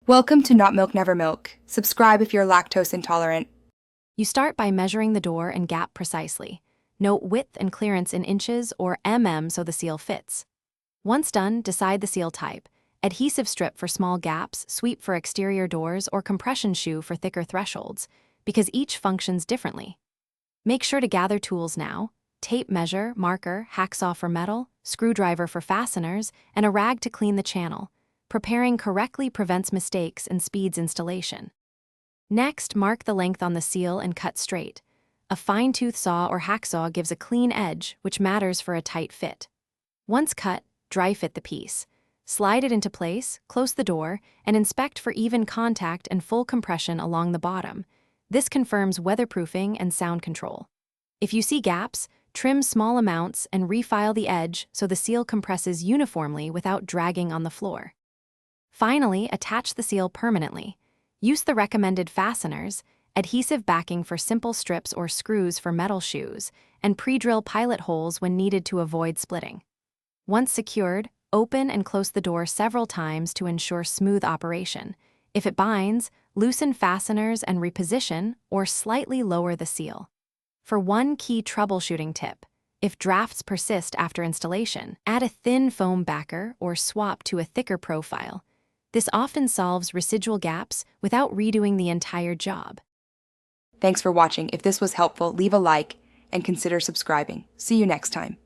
Welcome to Not Milk Never Milk. Subscribe if you're lactose intolerant. You start by measuring the door and gap precisely. Note width and clearance in inches or so the seal fits. Once done, decide the seal type: adhesive strip for small gaps, sweep for exterior doors, or compression shoe for thicker thresholds, because each functions differently. Make sure to gather tools now: tape measure, marker, hacksaw for metal, screwdriver for fasteners, and a rag to clean the channel. Preparing correctly prevents mistakes and speeds installation. Next, mark the length on the seal and cut straight. A fine-tooth saw or hacksaw gives a clean edge, which matters for a tight fit. Once cut, dry fit the piece. Slide it into place, close the door, and inspect for even contact and full compression along the bottom. This confirms weatherproofing and sound control. If you see gaps, trim small amounts and refile the edge so the seal compresses uniformly without dragging on the floor. Finally, attach the seal permanently. Use the recommended fasteners, adhesive backing for simple strips or screws for metal shoes, and pre-drill pilot holes when needed to avoid splitting. Once secured, open and close the door several times to ensure smooth operation. If it binds, loosen fasteners and reposition or slightly lower the seal. For one key troubleshooting tip: if drafts persist after installation, add a thin foam backer or swap to a thicker profile. This often solves residual gaps without redoing the entire job. Thanks for watching. If this was helpful, leave a like and consider subscribing. See you next time.